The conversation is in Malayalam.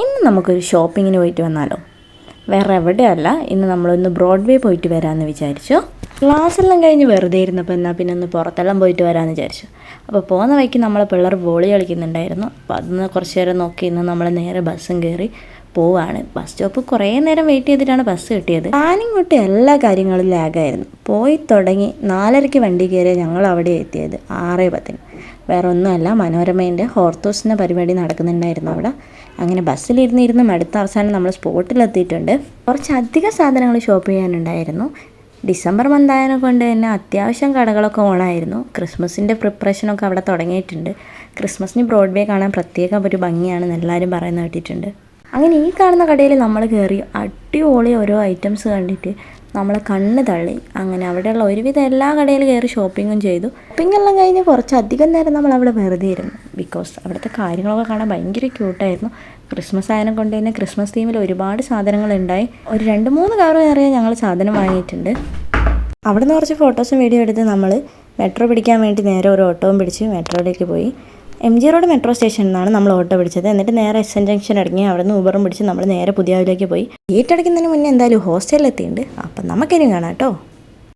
ഇന്ന് നമുക്കൊരു ഷോപ്പിങ്ങിന് പോയിട്ട് വന്നാലോ? വേറെ എവിടെയല്ല, ഇന്ന് നമ്മളൊന്ന് ബ്രോഡ്വേ പോയിട്ട് വരാമെന്ന് വിചാരിച്ചു. ക്ലാസ്സെല്ലാം കഴിഞ്ഞ് വെറുതെ ഇരുന്നപ്പോൾ എന്നാൽ പിന്നെ ഒന്ന് പുറത്തെല്ലാം പോയിട്ട് വരാമെന്ന് വിചാരിച്ചു. അപ്പോൾ പോകുന്ന വഴിക്ക് നമ്മളെ പിള്ളേർ വോളി കളിക്കുന്നുണ്ടായിരുന്നു. അപ്പോൾ അതൊന്ന് കുറച്ച് നേരം നോക്കി ഇന്ന് നമ്മൾ നേരെ ബസ്സും കയറി പോവാണ്. ബസ് സ്റ്റോപ്പ് കുറേ നേരം വെയിറ്റ് ചെയ്തിട്ടാണ് ബസ് കിട്ടിയത്. പ്ലാനിങ് തൊട്ട് എല്ലാ കാര്യങ്ങളും ലാഗായിരുന്നു. പോയി തുടങ്ങി 4:30 വണ്ടി കയറിയ ഞങ്ങൾ അവിടെ എത്തിയത് 6:10. വേറെ ഒന്നുമല്ല, മനോരമേൻ്റെ ഹോർത്തോസിൻ്റെ പരിപാടി നടക്കുന്നുണ്ടായിരുന്നു അവിടെ. അങ്ങനെ ബസ്സിലിരുന്നിരുന്ന് മടുത്ത അവസാനം നമ്മൾ സ്പോട്ടിലെത്തിയിട്ടുണ്ട്. കുറച്ചധികം സാധനങ്ങൾ ഷോപ്പ് ചെയ്യാനുണ്ടായിരുന്നു. ഡിസംബർ മന്തായതിനെ കൊണ്ട് തന്നെ അത്യാവശ്യം കടകളൊക്കെ ഓണായിരുന്നു. ക്രിസ്മസിൻ്റെ പ്രിപ്പറേഷനൊക്കെ അവിടെ തുടങ്ങിയിട്ടുണ്ട്. ക്രിസ്മസിന് ബ്രോഡ്വേ കാണാൻ പ്രത്യേകം ഒരു ഭംഗിയാണെന്ന് എല്ലാവരും പറയുന്നത് കേട്ടിട്ടുണ്ട്. അങ്ങനെ ഈ കാണുന്ന കടയിൽ നമ്മൾ കയറി അടിപൊളി ഓരോ ഐറ്റംസ് കണ്ടിട്ട് നമ്മളെ കണ്ണ് തള്ളി. അങ്ങനെ അവിടെയുള്ള ഒരുവിധം എല്ലാ കടയിൽ കയറി ഷോപ്പിങ്ങും ചെയ്തു. ഷോപ്പിങ്ങെല്ലാം കഴിഞ്ഞ് കുറച്ചധികം നേരം നമ്മൾ അവിടെ വെറുതെ ഇരുന്നു. ബിക്കോസ് അവിടുത്തെ കാര്യങ്ങളൊക്കെ കാണാൻ ഭയങ്കര ക്യൂട്ടായിരുന്നു. ക്രിസ്മസ് ആയതിനെ കൊണ്ട് തന്നെ ക്രിസ്മസ് തീമിൽ ഒരുപാട് സാധനങ്ങളുണ്ടായി. ഒരു 2-3 കാറ് കയറിയാൽ ഞങ്ങൾ സാധനം വാങ്ങിയിട്ടുണ്ട്. അവിടെ നിന്ന് കുറച്ച് ഫോട്ടോസും വീഡിയോ എടുത്ത് നമ്മൾ മെട്രോ പിടിക്കാൻ വേണ്ടി നേരെ ഒരു ഓട്ടോവും പിടിച്ച് മെട്രോയിലേക്ക് പോയി. MG റോഡ് മെട്രോ സ്റ്റേഷനിൽ നിന്നാണ് നമ്മൾ ഓട്ടോ പിടിച്ചത്. എന്നിട്ട് നേരെ SN ജംഗ്ഷൻ ഇറങ്ങി അവിടെ നിന്ന് ഊബറും പിടിച്ച് നമ്മൾ നേരെ പുതിയാവിലേക്ക് പോയി. ഗേറ്റ് അടയ്ക്കുന്നതിന് മുന്നേ എന്തായാലും ഹോസ്റ്റലിൽ എത്തിയിട്ടുണ്ട്. അപ്പം നമുക്കിനി കാണാം കേട്ടോ.